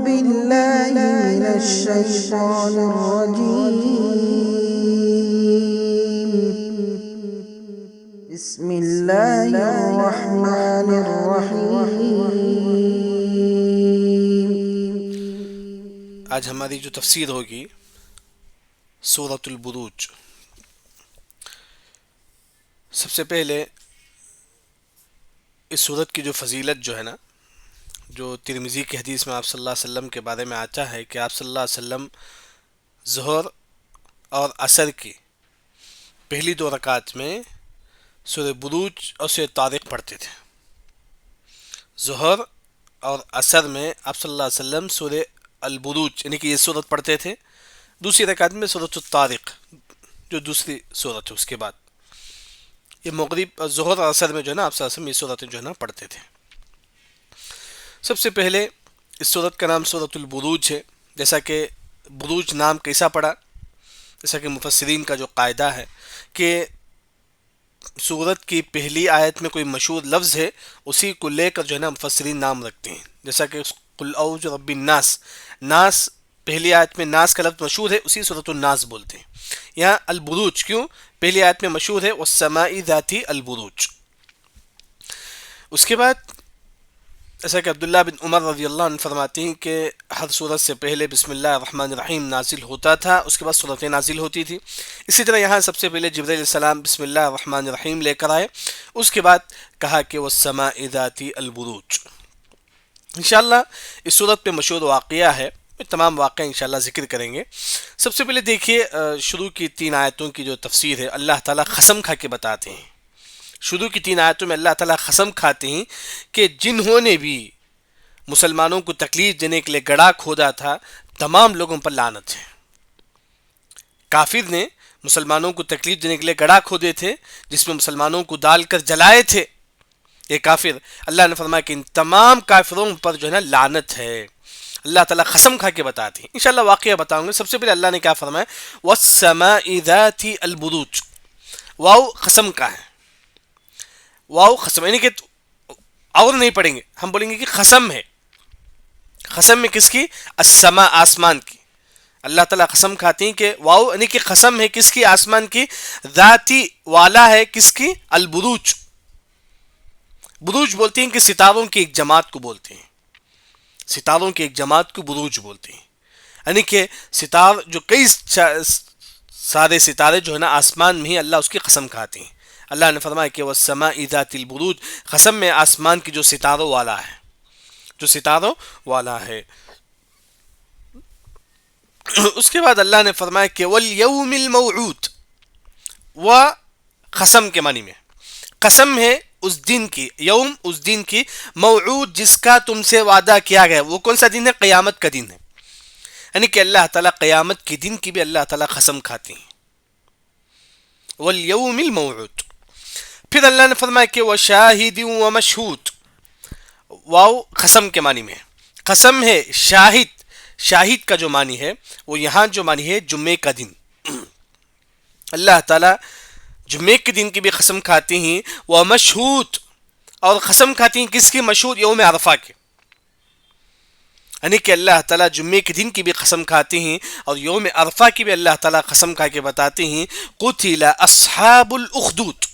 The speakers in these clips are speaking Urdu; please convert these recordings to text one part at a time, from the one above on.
بالله من الشيطان الرجيم بسم الله الرحمن الرحيم۔ آج ہماری جو تفسیر ہوگی سورۃ البروج۔ سب سے پہلے اس سورت کی جو فضیلت جو ہے نا، جو ترمذی کی حدیث میں آپ صلی اللہ علیہ وسلم کے بارے میں آتا ہے کہ آپ صلی اللہ علیہ وسلم ظہر اور عصر کی پہلی 2 رکعت میں سورہ بروج اور سورہ طارق پڑھتے تھے۔ ظہر اور عصر میں آپ صلی اللہ علیہ وسلم سورہ البروج یعنی کہ یہ سورت پڑھتے تھے، دوسری رکعت میں سورۃ الطارق جو دوسری سورت ہے اس کے بعد یہ مغرب ظہر اور عصر میں جو ہے نا آپ صلی اللہ علیہ وسلم یہ سورتیں جو ہے نا پڑھتے تھے۔ سب سے پہلے اس سورت کا نام سورۃ البروج ہے۔ جیسا کہ بروج نام کیسا پڑا، جیسا کہ مفسرین کا جو قاعدہ ہے کہ سورت کی پہلی آیت میں کوئی مشہور لفظ ہے اسی کو لے کر جو ہے نا مفسرین نام رکھتے ہیں۔ جیسا کہ قل اعوذ برب الناس، ناس پہلی آیت میں ناس کا لفظ مشہور ہے، اسی سورۃ الناس بولتے ہیں۔ یہاں البروج کیوں پہلی آیت میں مشہور ہے، والسماء ذات البروج۔ اس کے بعد ایسا کہ عبداللہ بن عمر رضی اللہ عنہ فرماتے ہیں کہ ہر سورت سے پہلے بسم اللہ الرحمن الرحیم نازل ہوتا تھا، اس کے بعد سورتیں نازل ہوتی تھی۔ اسی طرح یہاں سب سے پہلے جبرائیل علیہ السلام بسم اللہ الرحمن الرحیم لے کر آئے، اس کے بعد کہا کہ والسماء ذات البروج۔ انشاءاللہ اس سورت پہ مشہور واقعہ ہے، تمام واقعہ انشاءاللہ ذکر کریں گے۔ سب سے پہلے دیکھیے شروع کی 3 آیتوں کی جو تفسیر ہے، اللہ تعالیٰ قسم کھا کے بتاتے ہیں۔ شروع کی 3 آیتوں میں اللہ تعالیٰ قسم کھاتے ہیں کہ جنہوں نے بھی مسلمانوں کو تکلیف دینے کے لیے گڑھا کھودا تھا تمام لوگوں پر لعنت ہے۔ کافر نے مسلمانوں کو تکلیف دینے کے لیے گڑھا کھودے تھے جس میں مسلمانوں کو ڈال کر جلائے تھے، یہ کافر، اللہ نے فرمایا کہ ان تمام کافروں پر جو ہے نا لعنت ہے۔ اللہ تعالیٰ قسم کھا کے بتاتے ہیں۔ انشاءاللہ واقعہ بتاؤں گے۔ سب سے پہلے اللہ نے کیا فرمایا، وَالسَّمَاءِ ذَاتِ الْبُرُوجِ۔ واو قسم کا ہے، واو قسم یعنی کہ اور نہیں پڑھیں گے، ہم بولیں گے کہ قسم ہے۔ قسم میں کس کی؟ السماء آسمان کی۔ اللہ تعالیٰ قسم کھاتے ہیں کہ واو یعنی کہ قسم ہے کس کی؟ آسمان کی۔ ذاتی والا ہے کس کی؟ البروج۔ بروج بولتے ہیں کہ ستاروں کی ایک جماعت کو بولتے ہیں، ستاروں کی ایک جماعت کو بروج بولتے ہیں، یعنی کہ ستار جو کئی سارے ستارے جو ہے نا آسمان میں ہی اللہ اس کی قسم کھاتے ہیں۔ اللہ نے فرمایا کہ والسماء ذات البروج، قسم میں آسمان کی جو ستاروں والا ہے، جو ستاروں والا ہے۔ اس کے بعد اللہ نے فرمایا کہ والیوم الموعود، و قسم کے معنی میں قسم ہے اس دن کی، یوم اس دن کی، موعود جس کا تم سے وعدہ کیا گیا۔ وہ کون سا دن ہے؟ قیامت کا دن ہے، یعنی کہ اللہ تعالیٰ قیامت کے دن کی بھی اللہ تعالیٰ قسم کھاتے ہیں۔ والیوم الموعود۔ پھر اللہ نے فرمایا کہ وشاہد ومشہود، واو قسم کے معنی میں قسم ہے، شاہد، شاہد کا جو معنی ہے وہ یہاں جو معنی ہے جمعے کا دن، اللہ تعالیٰ جمعے کے دن کی بھی قسم کھاتے ہیں۔ ومشہود، اور قسم کھاتے ہیں کس کی؟ مشہود یوم عرفہ کے، یعنی کہ اللہ تعالیٰ جمعے کے دن کی بھی قسم کھاتے ہیں اور یوم عرفہ کی بھی اللہ تعالیٰ قسم کھا کے بتاتے ہیں۔ قتل اصحاب الاخدود،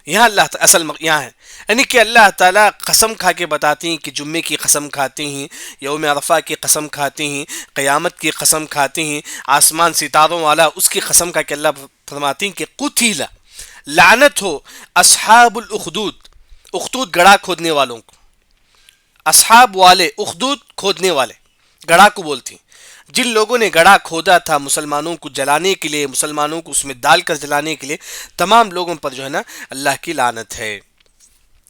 یہاں اللہ تعالیٰ اصل یہاں ہے، یعنی کہ اللہ تعالیٰ قسم کھا کے بتاتے ہیں کہ جمعے کی قسم کھاتے ہیں، یوم عرفہ کی قسم کھاتے ہیں، قیامت کی قسم کھاتے ہیں، آسمان ستاروں والا اس کی قسم کھا کے اللہ فرماتے ہیں کہ قتل، لعنت ہو، اصحاب الاخدود، اخدود گڑھا کھودنے والوں کو، اصحاب والے، اخدود کھودنے والے، گڑھا کو بولتے ہیں۔ جن لوگوں نے گڑھا کھودا تھا مسلمانوں کو جلانے کے لیے، مسلمانوں کو اس میں ڈال کر جلانے کے لیے، تمام لوگوں پر جو ہے نا اللہ کی لعنت ہے۔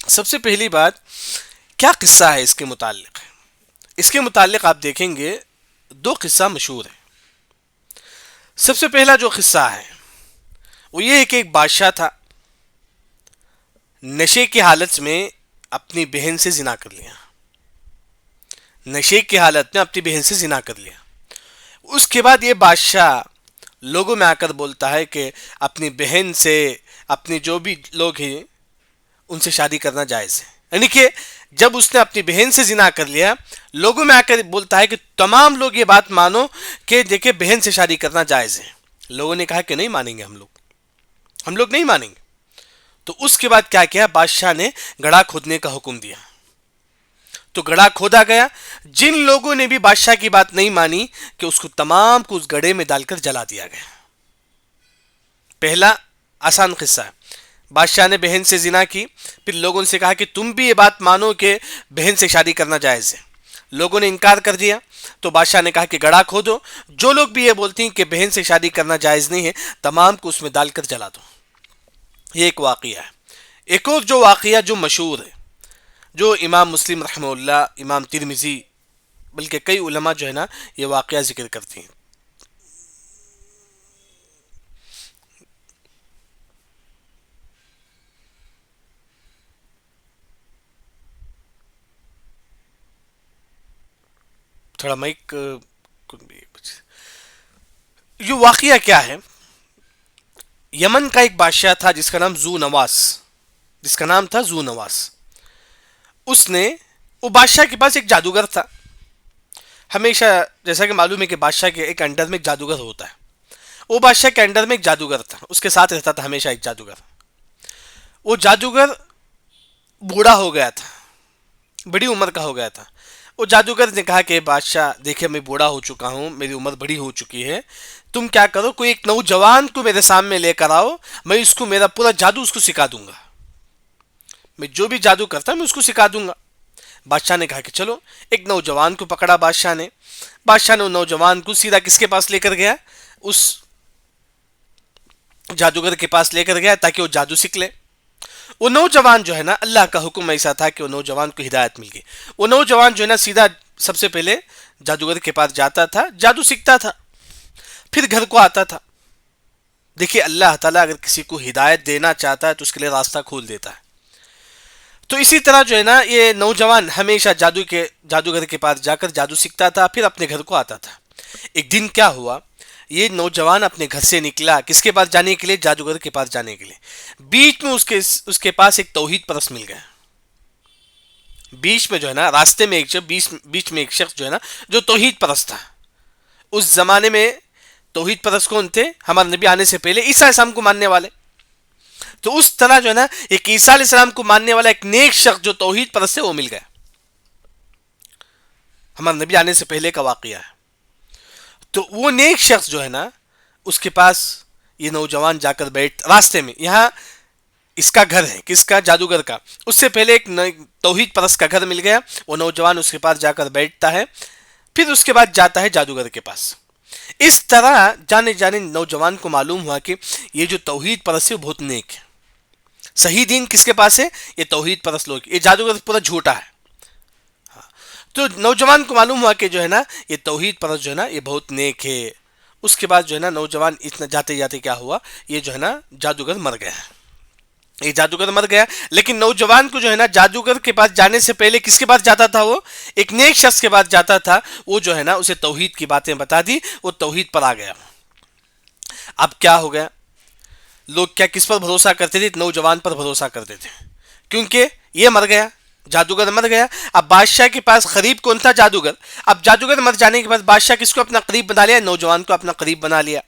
سب سے پہلی بات کیا قصہ ہے اس کے متعلق؟ اس کے متعلق آپ دیکھیں گے 2 قصہ مشہور ہیں۔ سب سے پہلا جو قصہ ہے وہ یہ ہے کہ ایک بادشاہ تھا، نشے کی حالت میں اپنی بہن سے زنا کر لیا، نشے کی حالت میں اپنی بہن سے زنا کر لیا۔ اس کے بعد یہ بادشاہ لوگوں میں آ کر بولتا ہے کہ اپنی بہن سے، اپنے جو بھی لوگ ہیں ان سے شادی کرنا جائز ہے، یعنی کہ جب اس نے اپنی بہن سے زنا کر لیا، لوگوں میں آ کر بولتا ہے کہ تمام لوگ یہ بات مانو کہ دیکھیں بہن سے شادی کرنا جائز ہے۔ لوگوں نے کہا کہ نہیں مانیں گے، ہم لوگ نہیں مانیں گے۔ تو اس کے بعد کیا کیا، بادشاہ نے گڑھا کھودنے کا حکم دیا۔ تو گڑھا کھودا گیا، جن لوگوں نے بھی بادشاہ کی بات نہیں مانی کہ اس کو تمام کو اس گڑھے میں ڈال کر جلا دیا گیا۔ پہلا آسان قصہ ہے، بادشاہ نے بہن سے زنا کی، پھر لوگوں سے کہا کہ تم بھی یہ بات مانو کہ بہن سے شادی کرنا جائز ہے۔ لوگوں نے انکار کر دیا، تو بادشاہ نے کہا کہ گڑھا کھودو، جو لوگ بھی یہ بولتی ہیں کہ بہن سے شادی کرنا جائز نہیں ہے تمام کو اس میں ڈال کر جلا دو۔ یہ ایک واقعہ ہے۔ ایک اور جو واقعہ جو مشہور ہے، جو امام مسلم رحمہ اللہ، امام ترمذی، بلکہ کئی علماء جو ہے نا یہ واقعہ ذکر کرتے ہیں۔ تھوڑا مائک یہ واقعہ کیا ہے، یمن کا ایک بادشاہ تھا جس کا نام ذو نواس۔ اس نے، وہ بادشاہ کے پاس ایک جادوگر تھا۔ ہمیشہ جیسا کہ معلوم ہے کہ بادشاہ کے ایک انڈر میں ایک جادوگر ہوتا ہے، وہ بادشاہ کے انڈر میں ایک جادوگر تھا، اس کے ساتھ رہتا تھا ہمیشہ ایک جادوگر۔ وہ جادوگر بوڑھا ہو گیا تھا، بڑی عمر کا ہو گیا تھا۔ وہ جادوگر نے کہا کہ بادشاہ دیکھیں میں بوڑھا ہو چکا ہوں، میری عمر بڑی ہو چکی ہے، تم کیا کرو کوئی ایک نوجوان کو میرے سامنے لے کر آؤ، میں اس کو میرا پورا جادو اس کو سکھا دوں گا، میں جو بھی جادو کرتا میں اس کو سکھا دوں گا۔ بادشاہ نے کہا کہ چلو، ایک نوجوان کو پکڑا بادشاہ نے وہ نوجوان کو سیدھا کس کے پاس لے کر گیا، اس جادوگر کے پاس لے کر گیا تاکہ وہ جادو سیکھ لے۔ وہ نوجوان جو ہے نا، اللہ کا حکم ایسا تھا کہ وہ نوجوان کو ہدایت مل گئی۔ وہ نوجوان جو ہے نا سیدھا سب سے پہلے جادوگر کے پاس جاتا تھا، جادو سیکھتا تھا، پھر گھر کو آتا تھا۔ دیکھیے اللہ تعالیٰ اگر کسی کو ہدایت دینا چاہتا ہے تو اس کے لیے راستہ کھول دیتا ہے۔ تو اسی طرح جو ہے نا یہ نوجوان ہمیشہ جادوگر کے پاس جا کر جادو سیکھتا تھا، پھر اپنے گھر کو آتا تھا۔ ایک دن کیا ہوا، یہ نوجوان اپنے گھر سے نکلا کس کے پاس جانے کے لیے، جادوگر کے پاس جانے کے لیے۔ بیچ میں اس کے پاس ایک توحید پرست مل گیا۔ بیچ میں جو ہے نا راستے میں بیچ میں ایک شخص جو ہے نا جو توحید پرست تھا۔ اس زمانے میں توحید پرست کون تھے، ہمارے نبی آنے سے پہلے عیسیٰ علیہ السلام کو ماننے والے۔ تو اس طرح جو ہے نا ایک عیسیٰ علیہ السلام کو ماننے والا ایک نیک شخص جو توحید پرست ہے وہ مل گیا۔ ہمارے نبی آنے سے پہلے کا واقعہ ہے۔ تو وہ نیک شخص جو ہے نا اس کے پاس یہ نوجوان جا کر راستے میں، یہاں اس کا گھر ہے، کس کا، جادوگر کا، اس سے پہلے ایک توحید پرست کا گھر مل گیا۔ وہ نوجوان اس کے پاس جا کر بیٹھتا ہے، پھر اس کے بعد جاتا ہے جادوگر کے پاس۔ اس طرح جانے نوجوان کو معلوم ہوا کہ یہ جو توحید پرست ہے وہ بہت نیک ہے۔ صحیح دین کس کے پاس ہے، یہ توحید پرست لوگ، یہ جادوگر پورا جھوٹا ہے۔ تو نوجوان کو معلوم ہوا کہ جو ہے نا یہ توحید پرست جو ہے نا یہ بہت نیک ہے۔ اس کے بعد جو ہے نا نوجوان اتنا جاتے جاتے کیا ہوا، یہ جو ہے نا جادوگر مر گیا۔ یہ جادوگر مر گیا، لیکن نوجوان کو جو ہے نا جادوگر کے پاس جانے سے پہلے کس کے پاس جاتا تھا، وہ ایک نیک شخص کے پاس جاتا تھا۔ وہ جو ہے نا اسے توحید کی باتیں بتا دی، وہ توحید پر آ گیا۔ اب کیا ہو گیا، لوگ کیا کس پر بھروسہ کرتے تھے، نوجوان پر بھروسہ کرتے تھے، کیونکہ یہ مر گیا، جادوگر مر گیا۔ اب بادشاہ کے پاس قریب کون تھا، جادوگر۔ اب جادوگر مر جانے کے بعد بادشاہ کس کو اپنا قریب بنا لیا، نوجوان کو اپنا قریب بنا لیا۔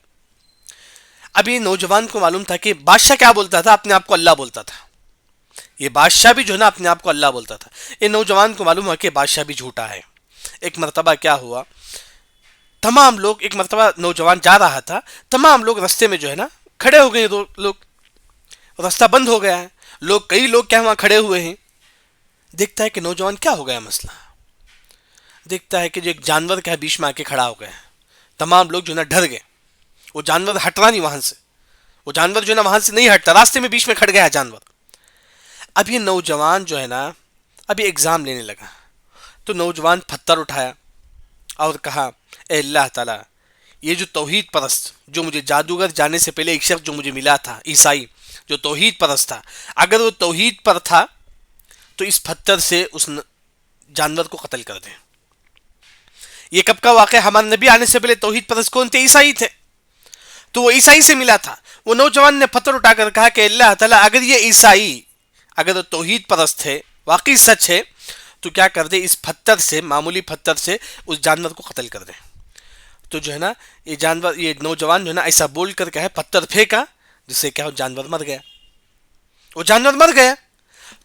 اب یہ نوجوان کو معلوم تھا کہ بادشاہ کیا بولتا تھا، اپنے آپ کو اللہ بولتا تھا۔ یہ بادشاہ بھی جو ہے نا اپنے آپ کو اللہ بولتا تھا۔ یہ نوجوان کو معلوم ہوا کہ بادشاہ بھی جھوٹا ہے۔ ایک مرتبہ کیا ہوا، تمام لوگ، ایک مرتبہ نوجوان جا رہا تھا، تمام لوگ رستے میں جو ہے نا کھڑے ہو گئے، لوگ، راستہ بند ہو گیا ہے، کئی لوگ کیا وہاں کھڑے ہوئے ہیں۔ دیکھتا ہے کہ نوجوان کیا ہو گیا مسئلہ، دیکھتا ہے کہ جو ایک جانور کا بیچ میں آ کے کھڑا ہو گیا ہے۔ تمام لوگ جو ہے نا ڈر گئے، وہ جانور ہٹ رہا نہیں وہاں سے، وہ جانور جو ہے نا وہاں سے نہیں ہٹتا، راستے میں بیچ میں کھڑ گیا جانور۔ اب یہ نوجوان جو ہے نا اب یہ ایگزام لینے لگا، تو نوجوان پتھر اٹھایا اور کہا اے اللہ تعالیٰ، یہ جو توحید پرست، جو مجھے جادوگر جانے سے پہلے ایک شخص جو مجھے ملا تھا، عیسائی جو توحید پرست تھا، اگر وہ توحید پر تھا تو اس پتھر سے اس جانور کو قتل کر دیں۔ یہ کب کا واقعہ، ہمارے نبی آنے سے پہلے توحید پرست کون تھے، عیسائی تھے۔ تو وہ عیسائی سے ملا تھا، وہ نوجوان نے پتھر اٹھا کر کہا کہ اللہ تعالیٰ اگر یہ عیسائی اگر توحید پرست ہے، واقعی سچ ہے، تو کیا کر دے اس پتھر سے, معمولی پتھر سے اس جانور کو قتل کر دے. تو جو ہے نا یہ جانور, یہ نوجوان جو ہے نا ایسا بول کر کہے, پتھر پھینکا, جس سے کیا جانور مر گیا, وہ جانور مر گیا.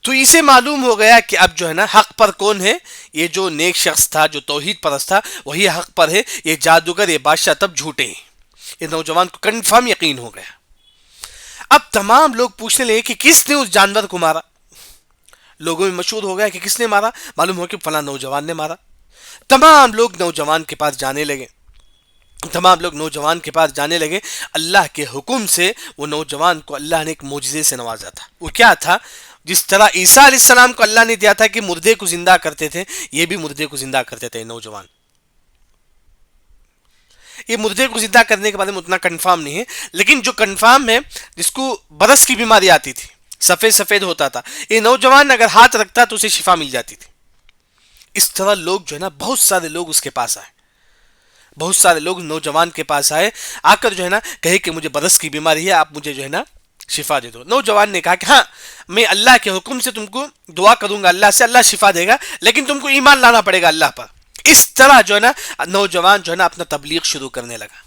تو اسے معلوم ہو گیا کہ اب جو ہے نا حق پر کون ہے, یہ جو نیک شخص تھا, جو توحید پرست تھا, وہی حق پر ہے. یہ جادوگر, یہ بادشاہ تب جھوٹے ہیں. یہ نوجوان کو کنفرم یقین ہو گیا. اب تمام لوگ پوچھنے لگے کہ کس نے اس جانور کو مارا. لوگوں میں مشہور ہو گیا کہ کس نے مارا. معلوم ہو کہ فلاں نوجوان نے مارا. تمام لوگ نوجوان کے پاس جانے لگے. اللہ کے حکم سے وہ نوجوان کو اللہ نے ایک معجزے سے نوازا تھا. وہ کیا تھا؟ جس طرح عیسیٰ علیہ السلام کو اللہ نے دیا تھا کہ مردے کو زندہ کرتے تھے, یہ بھی مردے کو زندہ کرتے تھے نوجوان. یہ مردے کو زندہ کرنے کے بارے میں اتنا کنفرم نہیں ہے, لیکن جو کنفرم ہے, جس کو برس کی بیماری آتی تھی, سفید سفید ہوتا تھا, یہ نوجوان اگر ہاتھ رکھتا تو اسے شفا مل جاتی تھی. اس طرح لوگ جو ہے نا, بہت سارے لوگ اس کے پاس آئے, بہت سارے لوگ نوجوان کے پاس آئے, آ کر جو ہے نا کہے کہ مجھے برس کی بیماری ہے, آپ مجھے جو ہے نا شفا دے دو. نوجوان نے کہا کہ ہاں, میں اللہ کے حکم سے تم کو دعا کروں گا, اللہ سے, اللہ شفا دے گا, لیکن تم کو ایمان لانا پڑے گا اللہ پر. اس طرح جو ہے نا نوجوان جو ہے نا اپنا تبلیغ شروع کرنے لگا.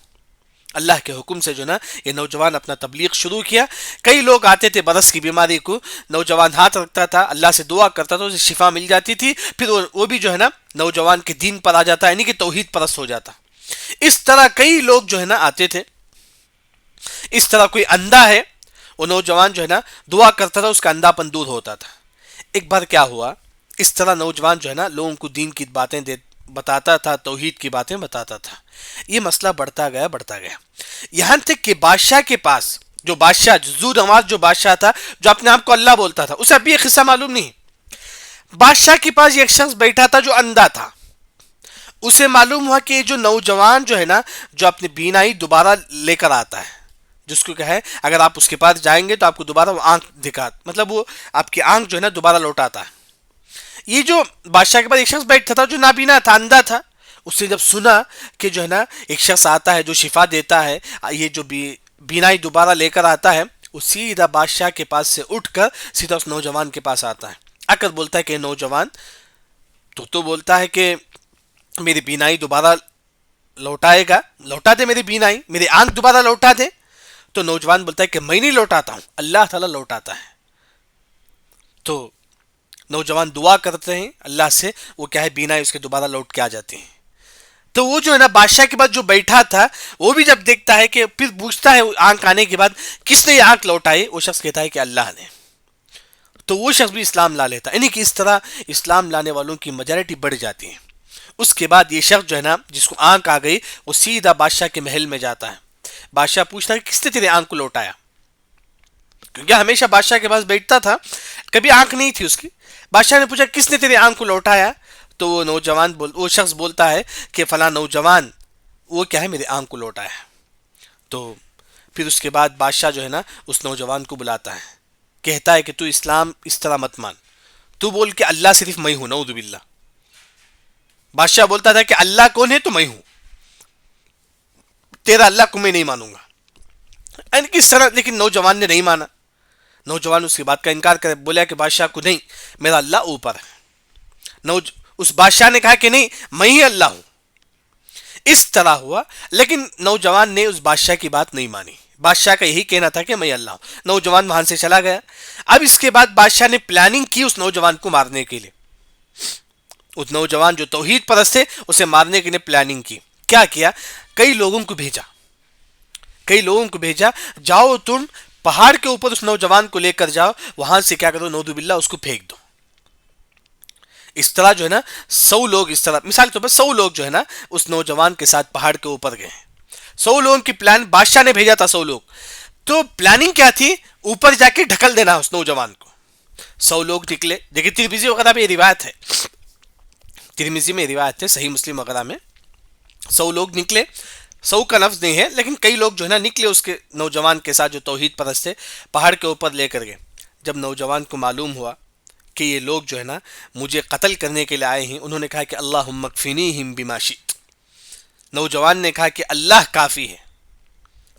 اللہ کے حکم سے جو ہے نا یہ نوجوان اپنا تبلیغ شروع کیا. کئی لوگ آتے تھے برس کی بیماری کو, نوجوان ہاتھ رکھتا تھا, اللہ سے دعا کرتا تھا, اسے شفا مل جاتی تھی. پھر وہ بھی جو ہے نا نوجوان کے دین پر آ جاتا, یعنی کہ توحید پرست ہو جاتا. اس طرح کئی لوگ جو ہے نا آتے تھے. اس طرح کوئی اندھا ہے, وہ نوجوان جو ہے نا دعا کرتا تھا, اس کا اندھاپن دور ہوتا تھا. ایک بار کیا ہوا, اس طرح نوجوان جو ہے نا لوگوں کو دین کی باتیں بتاتا تھا, توحید کی باتیں بتاتا تھا. یہ مسئلہ بڑھتا گیا, یہاں تک کہ بادشاہ کے پاس, جو بادشاہ ذو نواز جو بادشاہ تھا, جو اپنے آپ کو اللہ بولتا تھا, اسے ابھی یہ قصہ معلوم نہیں. بادشاہ کے پاس ایک شخص بیٹھا تھا جو اندھا تھا. اسے معلوم ہوا کہ جو نوجوان جو ہے نا, جو اپنی بینائی دوبارہ لے کر آتا ہے, جس کو کہے اگر آپ اس کے پاس جائیں گے تو آپ کو دوبارہ وہ آنکھ دکھاتا, مطلب وہ آپ کی آنکھ جو ہے نا دوبارہ لوٹاتا ہے. یہ جو بادشاہ کے پاس ایک شخص بیٹھتا تھا جو نابینا تھا, اندھا تھا, اس نے جب سنا کہ جو ہے نا ایک شخص آتا ہے جو شفا دیتا ہے, یہ جو بینائی دوبارہ لے کر آتا ہے, وہ سیدھا بادشاہ کے پاس سے اٹھ کر سیدھا اس نوجوان کے پاس آتا ہے. آ کر بولتا ہے کہ نوجوان, تو بولتا ہے کہ میری بینائی دوبارہ لوٹائے گا, لوٹا دے میری بینائی, میری آنکھ دوبارہ لوٹا دے. تو نوجوان بولتا ہے کہ میں نہیں لوٹاتا ہوں, اللہ تعالیٰ لوٹاتا ہے. تو نوجوان دعا کرتے ہیں اللہ سے, وہ کیا ہے بینائی اس کے دوبارہ لوٹ کے آ جاتے ہیں. تو وہ جو ہے نا بادشاہ کے بعد جو بیٹھا تھا, وہ بھی جب دیکھتا ہے کہ پھر پوچھتا ہے آنکھ آنے کے بعد کس نے یہ آنکھ لوٹائی, وہ شخص کہتا ہے کہ اللہ نے. تو وہ شخص بھی اسلام لا لیتا, یعنی کہ اس طرح اسلام لانے والوں کی میجارٹی بڑھ جاتی ہے. اس کے بعد یہ شخص جو ہے نا جس کو آنکھ آ گئی, وہ سیدھا بادشاہ کے محل میں جاتا ہے. بادشاہ پوچھتا ہے کہ کس نے تیرے آنکھ کو لوٹایا, کیونکہ ہمیشہ بادشاہ کے پاس بیٹھتا تھا, کبھی آنکھ نہیں تھی اس کی. بادشاہ نے پوچھا کس نے تیرے آنکھ کو لوٹایا, تو وہ شخص بولتا ہے کہ فلاں نوجوان, وہ کیا ہے میرے آنکھ کو لوٹایا. تو پھر اس کے بعد بادشاہ جو ہے نا اس نوجوان کو بلاتا ہے, کہتا ہے کہ تو اسلام اس طرح مت مان, تو بول کہ اللہ صرف میں ہوں, نعوذ باللہ. بادشاہ بولتا تھا کہ اللہ کون ہے, تو میں ہوں, تیرا اللہ کو میں نہیں مانوں گا. کس طرح, لیکن نوجوان نے نہیں مانا. نوجوان اس کی بات کا انکار کرے, بولا کہ بادشاہ کو نہیں, میرا اللہ اوپر ہے. اس بادشاہ نے کہا کہ نہیں, میں ہی اللہ ہوں. اس طرح ہوا, لیکن نوجوان نے اس بادشاہ کی بات نہیں مانی. بادشاہ کا یہی کہنا تھا کہ میں اللہ ہوں. نوجوان وہاں سے چلا گیا. اب اس کے بعد بادشاہ نے پلاننگ کی اس نوجوان کو مارنے کے لیے. اس نوجوان جو توحید پرست تھے, اسے مارنے کے لیے پلاننگ کی. کیا کیا, کئی لوگوں کو بھیجا, جاؤ تم پہاڑ کے اوپر اس نوجوان کو لے کر جاؤ, وہاں سے کیا کرو, نعوذ باللہ اس کو پھینک دو. اس طرح جو ہے نا 100 لوگ, اس طرح مثال کے طور پر 100 لوگ جو ہے نا اس نوجوان کے ساتھ پہاڑ کے اوپر گئے. 100 لوگوں کی پلان بادشاہ نے بھیجا تھا, 100 لوگ. تو پلاننگ کیا تھی, اوپر جا کے ڈھکل دینا اس نوجوان کو. 100 لوگ نکلے. دیکھیے ترمذی وغیرہ میں روایت ہے, صحیح مسلم وغیرہ میں 100 لوگ نکلے. 100 کا لفظ نہیں ہے, لیکن کئی لوگ جو ہے نا نکلے اس کے نوجوان کے ساتھ جو توحید پرست تھے, پہاڑ کے اوپر لے کر گئے. جب نوجوان کو معلوم ہوا کہ یہ لوگ جو ہے نا مجھے قتل کرنے کے لیے آئے ہیں, انہوں نے کہا کہ اللہم اکفینیہم بما شئت. نوجوان نے کہا کہ اللہ کافی ہے.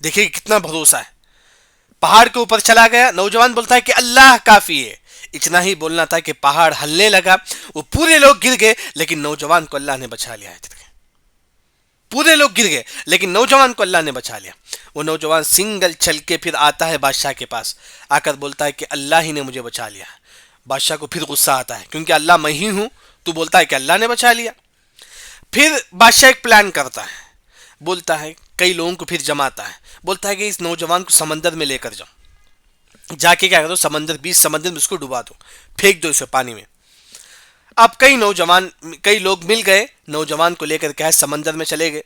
دیکھیے کتنا بھروسہ ہے. پہاڑ کے اوپر چلا گیا, نوجوان بولتا ہے کہ اللہ کافی ہے. اتنا ہی بولنا تھا کہ پہاڑ ہلنے لگا، وہ پورے لوگ گر گئے، لیکن نوجوان کو اللہ نے بچا لیا. پورے لوگ گر گئے لیکن نوجوان کو اللہ نے بچا لیا. وہ نوجوان سنگل چل کے پھر آتا ہے بادشاہ کے پاس، آ کر بولتا ہے کہ اللہ ہی نے مجھے بچا لیا. بادشاہ کو پھر غصہ آتا ہے، کیونکہ اللہ میں ہی ہوں، تو بولتا ہے کہ اللہ نے بچا لیا. پھر بادشاہ ایک پلان کرتا ہے، بولتا ہے کئی لوگوں کو پھر جماتا ہے، بولتا ہے کہ اس نوجوان کو سمندر میں لے کر جاؤ، جا کے کیا کرو، سمندر میں اس کو ڈبا دو، پھینک دو اسے پانی میں. اب کئی لوگ مل گئے، نوجوان کو لے کر کیا ہے سمندر میں چلے گئے.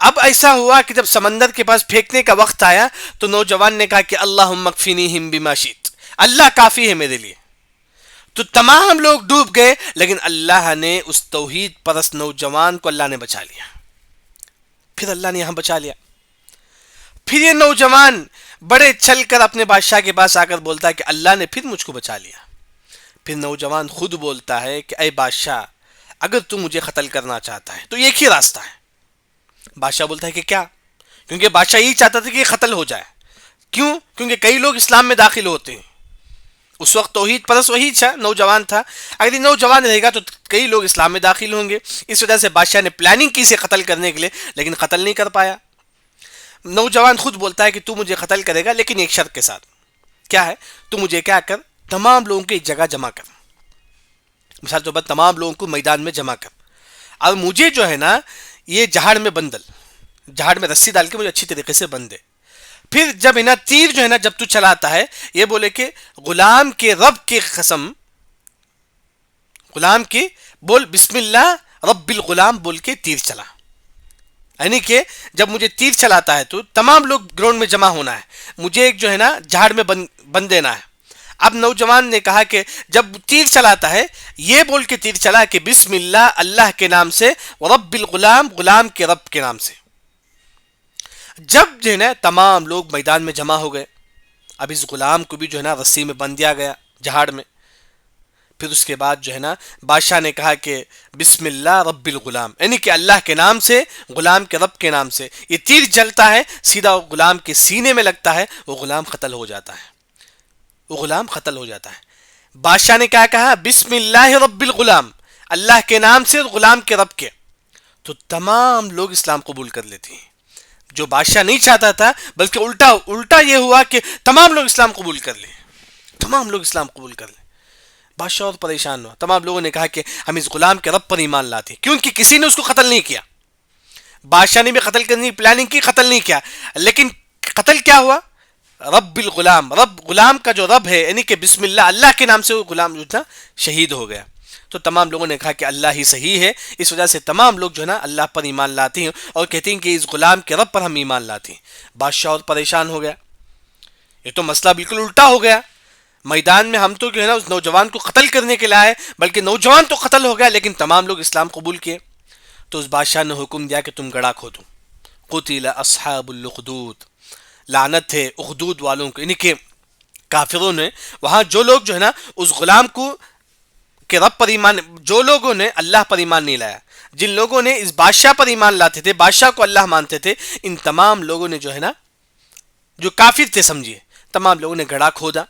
اب ایسا ہوا کہ جب سمندر کے پاس پھینکنے کا وقت آیا تو نوجوان نے کہا کہ اللہم اکفینیہم بما شئت، اللہ کافی ہے میرے لیے. تو تمام لوگ ڈوب گئے، لیکن اللہ نے اس توحید پرست نوجوان کو اللہ نے بچا لیا. پھر اللہ نے یہاں بچا لیا. پھر یہ نوجوان بڑے چل کر اپنے بادشاہ کے پاس آ کر بولتا ہے کہ اللہ نے پھر مجھ کو بچا لیا. پھر نوجوان خود بولتا ہے کہ اے بادشاہ، اگر تو مجھے قتل کرنا چاہتا ہے تو ایک ہی راستہ ہے. بادشاہ بولتا ہے کہ کیا؟ کیونکہ بادشاہ یہی چاہتا تھا کہ یہ قتل ہو جائے. کیوں؟ کیونکہ کئی لوگ اسلام میں داخل ہوتے ہیں. اس وقت توحید پرست وہی تھا، نوجوان تھا. اگر یہ نوجوان رہے گا تو کئی لوگ اسلام میں داخل ہوں گے. اس وجہ سے بادشاہ نے پلاننگ کی اسے قتل کرنے کے لیے، لیکن قتل نہیں کر پایا. نوجوان خود بولتا ہے کہ تو مجھے قتل کرے گا، لیکن ایک شرط کے ساتھ. کیا ہے؟ تو مجھے کیا کر، تمام لوگوں کو ایک جگہ جمع کر. مثال طور پر تمام لوگوں کو میدان میں جمع کر، اور مجھے جو ہے نا یہ جہاڑ میں رسی ڈال کے مجھے اچھی طریقے سے بند دے. پھر جب تیر جو ہے نا جب تو چلاتا ہے، یہ بولے کہ غلام کے رب کی قسم، غلام کی بول بسم اللہ رب الغلام بول کے تیر چلا. یعنی کہ جب مجھے تیر چلاتا ہے تو تمام لوگ گراؤنڈ میں جمع ہونا ہے، مجھے ایک جو ہے نا جھاڑ میں بند دینا ہے. اب نوجوان نے کہا کہ جب تیر چلاتا ہے یہ بول کے تیر چلا کہ بسم اللہ، اللہ کے نام سے، رب الغلام، غلام کے رب کے نام سے. جب جو ہے نا تمام لوگ میدان میں جمع ہو گئے، اب اس غلام کو بھی جو ہے نا رسی میں بند دیا گیا جہاڑ میں. پھر اس کے بعد جو ہے نا بادشاہ نے کہا کہ بسم اللہ رب الغلام، یعنی کہ اللہ کے نام سے، غلام کے رب کے نام سے. یہ تیر جلتا ہے، سیدھا غلام کے سینے میں لگتا ہے، وہ غلام قتل ہو جاتا ہے. بادشاہ نے کیا کہا؟ بسم اللہ رب الغلام، اللہ کے نام سے، غلام کے رب کے. تو تمام لوگ اسلام قبول کر لیتے ہیں، جو بادشاہ نہیں چاہتا تھا، بلکہ الٹا یہ ہوا کہ تمام لوگ اسلام قبول کر لیں. بادشاہ اور پریشان ہوا. تمام لوگوں نے کہا کہ ہم اس غلام کے رب پر ایمان لاتے ہیں، کیونکہ کسی نے اس کو قتل نہیں کیا. بادشاہ نے بھی قتل کرنے کی پلاننگ کی، قتل نہیں کیا، لیکن قتل کیا ہوا؟ رب الغلام، رب غلام کا جو رب ہے، یعنی کہ بسم اللہ، اللہ کے نام سے وہ غلام جو تھا شہید ہو گیا. تو تمام لوگوں نے کہا کہ اللہ ہی صحیح ہے. اس وجہ سے تمام لوگ جو ہے نا اللہ پر ایمان لاتے ہیں اور کہتے ہیں کہ اس غلام کے رب پر ہم ایمان لاتے ہیں. بادشاہ اور پریشان ہو گیا، یہ تو مسئلہ بالکل الٹا ہو گیا. میدان میں ہم تو جو ہے نا اس نوجوان کو قتل کرنے کے لیے آئے، بلکہ نوجوان تو قتل ہو گیا، لیکن تمام لوگ اسلام قبول کیے. تو اس بادشاہ نے حکم دیا کہ تم گڑھا کھودو. قتل اصحاب الاخدود، لعنت ہے اخدود والوں کو، یعنی کہ کافروں نے. وہاں جو لوگ جو ہے نا اس غلام کو کہ رب پر ایمان، جو لوگوں نے اللہ پر ایمان نہیں لایا، جن لوگوں نے اس بادشاہ پر ایمان لاتے تھے، بادشاہ کو اللہ مانتے تھے، ان تمام لوگوں نے جو ہے نا جو کافر تھے سمجھیے، تمام لوگوں نے گڑھا کھودا.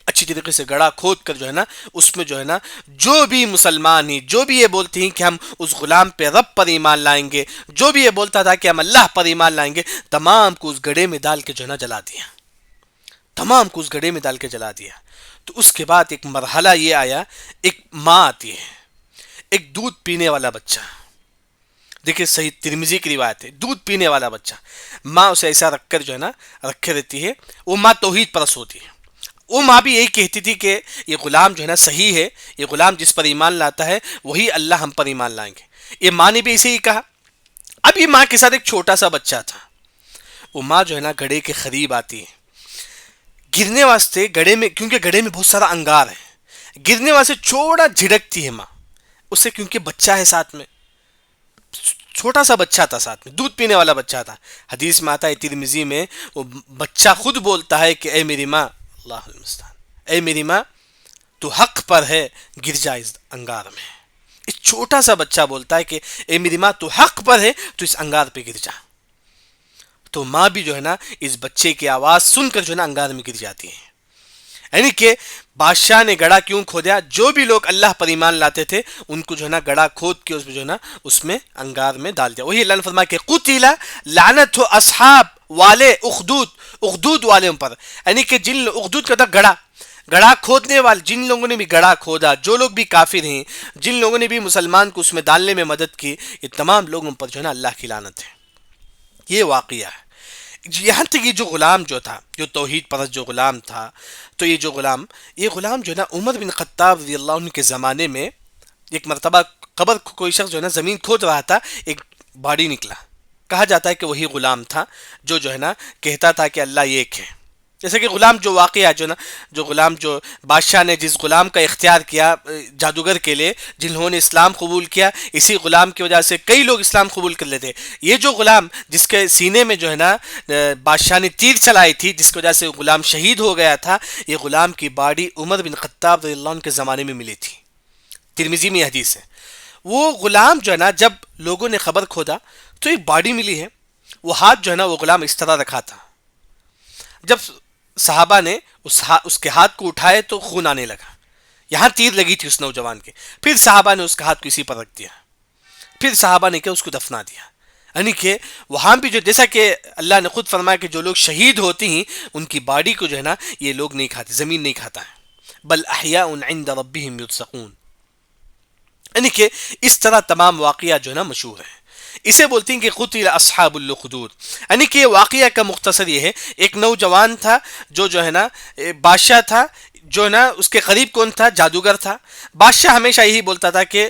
اچھی طریقے سے گڑھا کھود کر جو ہے نا اس میں جو ہے نا جو بھی مسلمان ہیں، جو بھی یہ بولتے ہیں کہ ہم اس غلام پہ رب پر ایمان لائیں گے، جو بھی یہ بولتا تھا کہ ہم اللہ پر ایمان لائیں گے، تمام کو اس گڑھے میں ڈال کے جو ہے نا جلا دیا. تو اس کے بعد ایک مرحلہ یہ آیا، ایک ماں آتی ہے، ایک دودھ پینے والا بچہ. دیکھیں صحیح ترمذی کی روایت ہے، دودھ پینے والا بچہ. ماں اسے ایسا رکھ کر جو ہے نا رکھے رہتی ہے. وہ ماں توحید پرست ہوتی ہے. وہ ماں بھی یہی کہتی تھی کہ یہ غلام جو ہے نا صحیح ہے، یہ غلام جس پر ایمان لاتا ہے وہی اللہ ہم پر ایمان لائیں گے. یہ ماں نے بھی ایسے ہی کہا. اب یہ ماں کے ساتھ ایک چھوٹا سا بچہ تھا. وہ ماں جو ہے نا گڑھے کے قریب آتی ہے گرنے واسطے گڑھے میں، کیونکہ گڑھے میں بہت سارا انگار ہے، گرنے واسطے چھوڑا جھڑکتی ہے ماں اس سے، کیونکہ بچہ ہے ساتھ میں، چھوٹا سا بچہ تھا ساتھ میں، دودھ پینے والا بچہ تھا. حدیث میں آتا ہے ترمذی میں، وہ بچہ خود بولتا ہے کہ اے میری ماں، اللہ المستعان، اے میری ماں تو حق پر ہے، گر جا اس انگار میں. اس چھوٹا سا بچہ بولتا ہے کہ اے میری ماں تو حق پر ہے، تو اس انگار پہ گر جا. تو ماں بھی جو ہے نا اس بچے کی آواز سن کر جو ہے نا انگار میں گر جاتی ہے. یعنی کہ بادشاہ نے گڑھا کیوں کھودیا؟ جو بھی لوگ اللہ پر ایمان لاتے تھے ان کو جو ہے نا گڑھا کھود کے اس میں جو ہے نا اس میں انگار میں ڈال دیا. وہی اللہ نے فرمایا کہ قتل لعنت ہو اصحاب والے اخدود، اخدود والوں پر، یعنی کہ جن اخدود کا تھا گڑھا، گڑھا کھودنے والے جن لوگوں نے بھی گڑھا کھودا، جو لوگ بھی کافر ہیں، جن لوگوں نے بھی مسلمان کو اس میں ڈالنے میں مدد کی، یہ تمام لوگوں پر جو ہے نا اللہ کی لعنت ہے. یہ واقعہ ہے. یہاں تک یہ جو غلام جو تھا، جو توحید پرست جو غلام تھا، تو یہ غلام جو ہے نا عمر بن خطاب رضی اللہ عنہ کے زمانے میں ایک مرتبہ قبر کوئی شخص جو ہے نا زمین کھود رہا تھا، ایک باڈی نکلا. کہا جاتا ہے کہ وہی غلام تھا جو ہے نا کہتا تھا کہ اللہ ایک ہے. جیسے کہ غلام جو واقعہ جو نا، جو غلام جو بادشاہ نے جس غلام کا اختیار کیا جادوگر کے لیے، جنہوں نے اسلام قبول کیا، اسی غلام کی وجہ سے کئی لوگ اسلام قبول کر لیتے. یہ جو غلام جس کے سینے میں جو ہے نا بادشاہ نے تیر چلائی تھی، جس کی وجہ سے غلام شہید ہو گیا تھا، یہ غلام کی باڈی عمر بن خطاب رضی اللہ عنہ کے زمانے میں ملی تھی. ترمذی میں حدیث ہے. وہ غلام جو ہے نا جب لوگوں نے خبر کھودا تو ایک باڈی ملی ہے، وہ ہاتھ جو ہے نا وہ غلام اس طرح رکھا تھا. جب صحابہ نے اس کے ہاتھ کو اٹھائے تو خون آنے لگا، یہاں تیر لگی تھی اس نوجوان کے. پھر صحابہ نے اس کا ہاتھ کو اسی پر رکھ دیا، پھر صحابہ نے کیا اس کو دفنا دیا. یعنی کہ وہاں بھی جو جیسا کہ اللہ نے خود فرمایا کہ جو لوگ شہید ہوتے ہیں ان کی باڈی کو جو ہے نا یہ لوگ نہیں کھاتے، زمین نہیں کھاتا ہے، بل احیاء عند ربهم یرزقون. یعنی کہ اس طرح تمام واقعہ جو ہے نا مشہور ہے. اسے بولتے ہیں کہ قتل اصحاب الاخدود. یعنی کہ واقعہ کا مختصر یہ ہے، ایک نوجوان تھا جو ہے نا بادشاہ تھا، جو ہے نا اس کے قریب کون تھا؟ جادوگر تھا. بادشاہ ہمیشہ یہی بولتا تھا کہ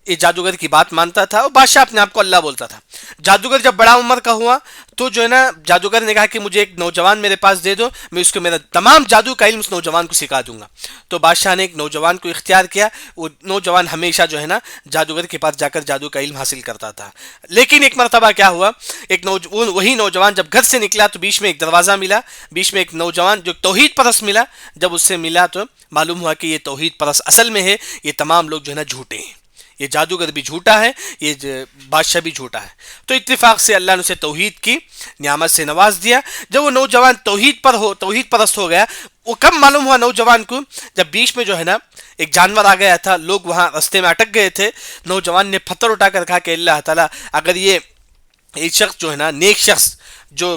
یہ جادوگر کی بات مانتا تھا، اور بادشاہ اپنے آپ کو اللہ بولتا تھا. جادوگر جب بڑا عمر کا ہوا تو جو ہے نا جادوگر نے کہا کہ مجھے ایک نوجوان میرے پاس دے دو، میں اس کو میرا تمام جادو کا علم اس نوجوان کو سکھا دوں گا. تو بادشاہ نے ایک نوجوان کو اختیار کیا. وہ نوجوان ہمیشہ جو ہے نا جادوگر کے پاس جا کر جادو کا علم حاصل کرتا تھا. لیکن ایک مرتبہ کیا ہوا، وہی نوجوان جب گھر سے نکلا تو بیچ میں ایک دروازہ ملا، بیچ میں ایک نوجوان جو توحید پرست ملا. جب اس سے ملا تو معلوم ہوا کہ یہ توحید پرست اصل میں ہے، یہ تمام لوگ جو ہے نا جھوٹے ہیں، یہ جادوگر بھی جھوٹا ہے، یہ بادشاہ بھی جھوٹا ہے. تو اتفاق سے اللہ نے اسے توحید کی نعمت سے نواز دیا. جب وہ نوجوان توحید پرست ہو گیا، وہ کب معلوم ہوا نوجوان کو؟ جب بیچ میں جو ہے نا ایک جانور آ گیا تھا، لوگ وہاں رستے میں اٹک گئے تھے. نوجوان نے پتھر اٹھا کر کہا کہ اللہ تعالیٰ اگر یہ شخص جو ہے نا نیک شخص جو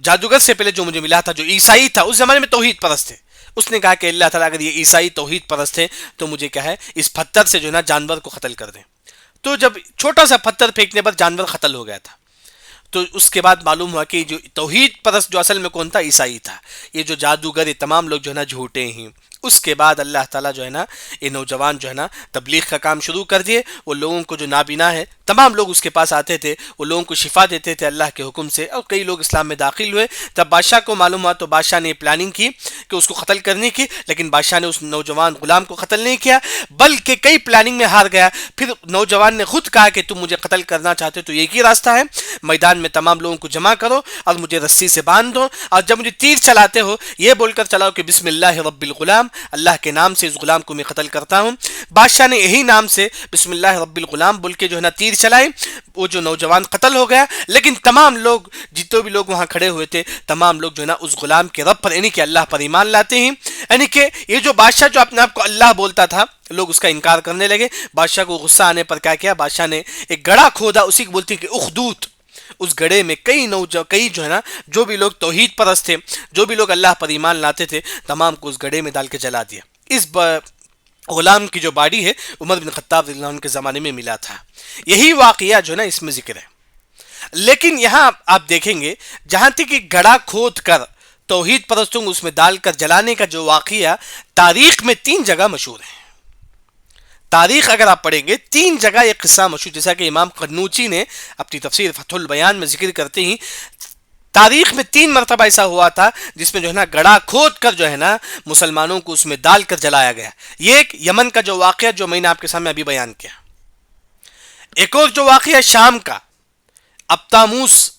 جادوگر سے پہلے جو مجھے ملا تھا، جو عیسائی تھا، اس زمانے میں توحید پرست تھے، اس نے کہا کہ اللہ تعالیٰ اگر یہ عیسائی توحید پرست ہے تو مجھے کیا ہے اس پتھر سے جو ہے نا جانور کو قتل کر دیں. تو جب چھوٹا سا پتھر پھینکنے پر جانور قتل ہو گیا تھا. تو اس کے بعد معلوم ہوا کہ جو توحید پرست جو اصل میں کون تھا؟ عیسائی تھا. یہ جو جادوگر یہ تمام لوگ جو ہے نا جھوٹے ہیں. اس کے بعد اللہ تعالیٰ جو ہے نا یہ نوجوان جو ہے نا تبلیغ کا کام شروع کر دیے. وہ لوگوں کو جو نابینا ہے تمام لوگ اس کے پاس آتے تھے، وہ لوگوں کو شفا دیتے تھے اللہ کے حکم سے، اور کئی لوگ اسلام میں داخل ہوئے. تب بادشاہ کو معلوم ہوا تو بادشاہ نے پلاننگ کی کہ اس کو قتل کرنے کی، لیکن بادشاہ نے اس نوجوان غلام کو قتل نہیں کیا بلکہ کئی پلاننگ میں ہار گیا. پھر نوجوان نے خود کہا کہ تم مجھے قتل کرنا چاہتے تو ایک ہی راستہ ہے، میدان میں تمام لوگوں کو جمع کرو اور مجھے رسی سے باندھ دو، اور جب مجھے تیر چلاتے ہو یہ بول کر چلاؤ کہ بسم اللہ رب الغلام، اللہ کے نام سے اس غلام کو میں قتل کرتا ہوں. بادشاہ نے یہی نام سے بسم اللہ رب الغلام بول کے جو ہے نا تیر چلائے. وہ جو نوجوان قتل ہو گیا، لیکن تمام لوگ جتنے بھی لوگ وہاں کھڑے ہوئے تھے تمام لوگ جو ہے نا اس غلام کے رب پر یعنی کہ اللہ پر ایمان لاتے ہیں. یعنی کہ یہ جو بادشاہ جو اپنے آپ کو اللہ بولتا تھا، لوگ اس کا انکار کرنے لگے. بادشاہ کو غصہ آنے پر کیا بادشاہ نے ایک گڑھا کھودا، اسی کو بولتے ہیں کہ اخدود. اس گڑھے میں کئی جو ہے نا جو بھی لوگ توحید پرست تھے، جو بھی لوگ اللہ پر ایمان لاتے تھے، تمام کو اس گڑھے میں ڈال کے جلا دیا. اس غلام کی جو باڈی ہے عمر بن خطاب رضی اللہ عنہ کے زمانے میں ملا تھا. یہی واقعہ جو ہے نا اس میں ذکر ہے. لیکن یہاں آپ دیکھیں گے جہاں تک کہ گڑھا کھود کر توحید پرستوں کو اس میں ڈال کر جلانے کا جو واقعہ تاریخ میں 3 جگہ مشہور ہے. تاریخ اگر آپ پڑھیں گے 3 جگہ یہ قصہ مشہور، جیسا کہ امام قنوچی نے اپنی تفسیر فتح البیان میں ذکر کرتے ہیں. تاریخ میں 3 مرتبہ ایسا ہوا تھا جس میں جو ہے نا گڑھا کھود کر جو ہے نا مسلمانوں کو اس میں ڈال کر جلایا گیا. یہ ایک یمن کا جو واقعہ جو میں نے آپ کے سامنے ابھی بیان کیا. ایک اور جو واقعہ شام کا ابتاموس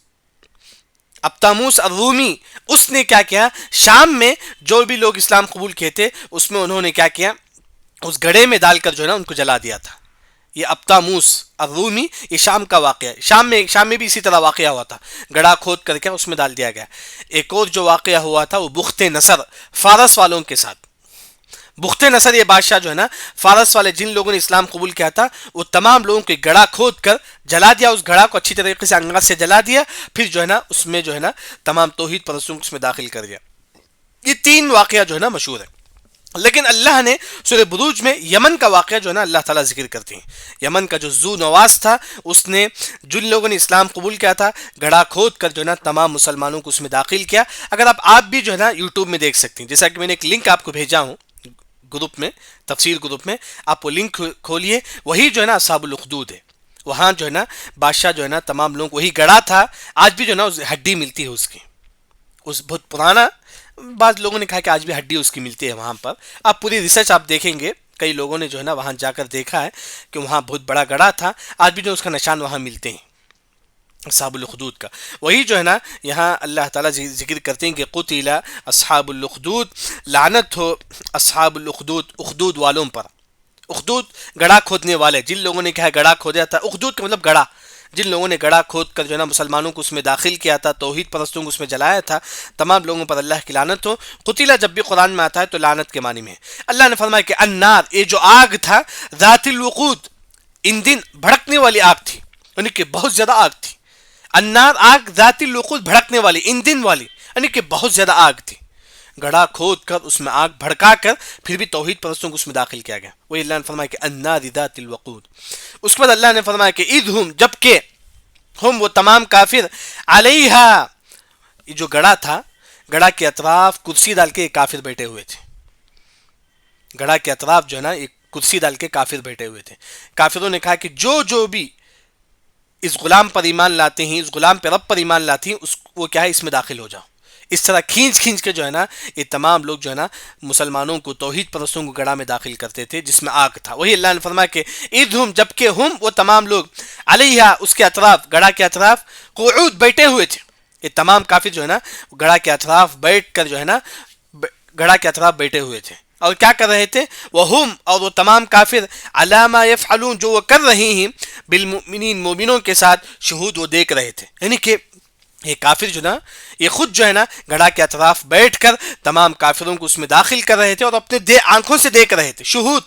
الرومی، اس نے کیا شام میں جو بھی لوگ اسلام قبول کیے تھے اس میں انہوں نے کیا کیا، اس گڑھے میں ڈال کر جو ہے نا ان کو جلا دیا تھا. یہ ابتاموس الرومی، یہ شام کا واقعہ ہے. شام میں بھی اسی طرح واقعہ ہوا تھا، گڑھا کھود کر کے اس میں ڈال دیا گیا. ایک اور جو واقعہ ہوا تھا وہ بخت نصر، فارس والوں کے ساتھ. بخت نصر یہ بادشاہ جو ہے نا، فارس والے جن لوگوں نے اسلام قبول کیا تھا، وہ تمام لوگوں کے گڑھا کھود کر جلا دیا. اس گڑھا کو اچھی طریقے سے انگار سے جلا دیا، پھر جو ہے نا اس میں جو ہے نا تمام توحید پرستوں کو اس میں داخل کر دیا. یہ 3 واقعہ جو ہے نا مشہور ہے. لیکن اللہ نے سورہ بروج میں یمن کا واقعہ جو ہے نا اللہ تعالیٰ ذکر کرتے ہیں. یمن کا جو ذو نواس تھا، اس نے جن لوگوں نے اسلام قبول کیا تھا گڑھا کھود کر جو ہے نا تمام مسلمانوں کو اس میں داخل کیا. اگر آپ بھی جو ہے نا یوٹیوب میں دیکھ سکتے ہیں، جیسا کہ میں نے ایک لنک آپ کو بھیجا ہوں گروپ میں، تفسیر گروپ میں، آپ وہ لنک کھولیے. وہی جو ہے نا اصحاب الاخدود ہے. وہاں جو ہے نا بادشاہ جو ہے نا تمام لوگ وہی گڑھا تھا. آج بھی جو ہے نا ہڈی ملتی ہے اس کی، اس بہت پرانا. بعض لوگوں نے کہا کہ آج بھی ہڈی اس کی ملتی ہے وہاں پر. آپ پوری ریسرچ آپ دیکھیں گے، کئی لوگوں نے جو ہے نا وہاں جا کر دیکھا ہے کہ وہاں بہت بڑا گڑھا تھا. آج بھی جو اس کا نشان وہاں ملتے ہیں اصحاب الاخدود کا. وہی جو ہے نا یہاں اللہ تعالیٰ ذکر کرتے ہیں کہ قتل اصحاب الاخدود، لعنت ہو اصحاب الاخدود، اخدود والوں پر. اخدود گڑھا کھودنے والے، جن لوگوں نے کہا گڑھا کھودیا تھا. اخدود کا مطلب گڑھا، جن لوگوں نے گڑھا کھود کر جو ہے نا مسلمانوں کو اس میں داخل کیا تھا، توحید پرستوں کو اس میں جلایا تھا، تمام لوگوں پر اللہ کی لعنت ہو. قتیلہ جب بھی قرآن میں آتا ہے تو لعنت کے معنی میں ہے. اللہ نے فرمایا کہ النار، یہ جو آگ تھا، ذات الوقود، ان دن بھڑکنے والی آگ تھی، یعنی کہ بہت زیادہ آگ تھی. النار آگ، ذات الوقود بھڑکنے والی، ان دن والی، یعنی کہ بہت زیادہ آگ تھی. گڑھا کھود کر اس میں آگ بھڑکا کر پھر بھی توحید پرستوں کو اس میں داخل کیا گیا. وہی اللہ نے فرمایا کہ النار ذات الوقود. اس کے بعد اللہ نے فرمایا کہ اذ ہم، جبکہ ہم وہ تمام کافر، علیہا، یہ جو گڑھا تھا، گڑھا کے اطراف کرسی ڈال کے کافر بیٹھے ہوئے تھے. گڑھا کے اطراف جو ہے نا ایک کرسی ڈال کے کافر بیٹھے ہوئے تھے. کافروں نے کہا کہ جو بھی اس غلام پر ایمان لاتے ہیں، اس غلام پہ رب پر ایمان لاتے ہیں، وہ کیا ہے اس میں داخل ہو جاؤ. اس طرح کھینچ کے جو ہے نا یہ تمام لوگ جو ہے نا مسلمانوں کو، توحید پرستوں کو گڑھا میں داخل کرتے تھے جس میں آگ تھا. وہی اللہ نے فرمایا کہ اذ ہم، جبکہ ہم وہ تمام لوگ، علیہا، اس کے اطراف، گڑھا کے اطراف، قعود، بیٹھے ہوئے تھے. یہ تمام کافر جو ہے نا گڑھا کے اطراف بیٹھ کر جو ہے نا گڑھا کے اطراف بیٹھے ہوئے تھے. اور کیا کر رہے تھے؟ وہم، اور وہ تمام کافر، علی ما یفعلون، جو وہ کر رہے ہیں، بالمؤمنین، مومنوں کے ساتھ، شہود، وہ دیکھ رہے تھے. یعنی کہ یہ کافر جو نا یہ خود جو ہے نا گڑھا کے اطراف بیٹھ کر تمام کافروں کو اس میں داخل کر رہے تھے اور اپنے آنکھوں سے دیکھ رہے تھے، شہود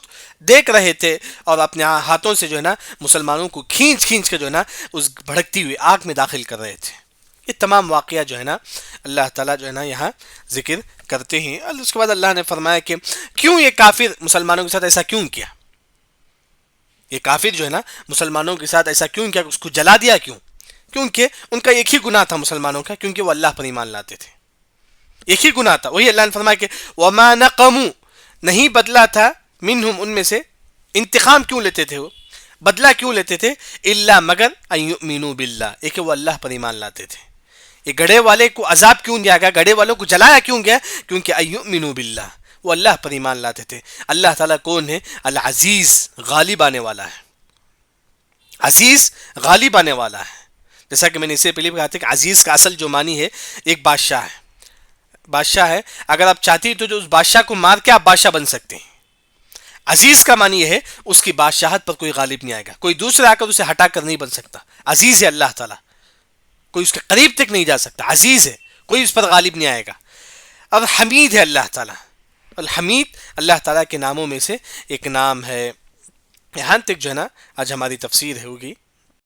دیکھ رہے تھے، اور اپنے ہاتھوں سے جو ہے نا مسلمانوں کو کھینچ کے جو ہے نا اس بھڑکتی ہوئی آگ میں داخل کر رہے تھے. یہ تمام واقعہ جو ہے نا اللہ تعالیٰ جو ہے نا یہاں ذکر کرتے ہیں. اس کے بعد اللہ نے فرمایا کہ کیوں یہ کافر مسلمانوں کے ساتھ ایسا کیوں کیا؟ یہ کافر جو ہے نا مسلمانوں کے ساتھ ایسا کیوں کیا، اس کو جلا دیا کیوں؟ کیونکہ ان کا ایک ہی گناہ تھا مسلمانوں کا، کیونکہ وہ اللہ پر ایمان لاتے تھے. ایک ہی گناہ تھا. وہی اللہ نے فرمایا کہ وما نقموا، نہیں بدلا تھا، منہم، ان میں سے. انتقام کیوں لیتے تھے، وہ بدلہ کیوں لیتے تھے؟ الا، مگر، ان یؤمنوا باللہ، ایک وہ اللہ پر ایمان لاتے تھے. یہ گڑھے والے کو عذاب کیوں دیا گیا، گڑھے والوں کو جلایا کیوں گیا؟ کیونکہ ان یؤمنوا باللہ، وہ اللہ پر ایمان لاتے تھے. اللہ تعالیٰ کون ہے؟ العزیز، غالب آنے والا ہے. عزیز غالب آنے والا ہے. جیسا کہ میں نے اس سے پہلے بھی کہا تھا کہ عزیز کا اصل جو معنی ہے ایک بادشاہ ہے. اگر آپ چاہتے ہیں تو جو اس بادشاہ کو مار کے آپ بادشاہ بن سکتے ہیں. عزیز کا معنی یہ ہے اس کی بادشاہت پر کوئی غالب نہیں آئے گا، کوئی دوسرا آ کر اسے ہٹا کر نہیں بن سکتا. عزیز ہے اللہ تعالیٰ، کوئی اس کے قریب تک نہیں جا سکتا. عزیز ہے، کوئی اس پر غالب نہیں آئے گا. اور حمید ہے اللہ تعالیٰ. الحمید اللہ تعالیٰ کے ناموں میں سے ایک نام ہے. یہاں تک جو ہے نا آج ہماری تفسیر ہوگی.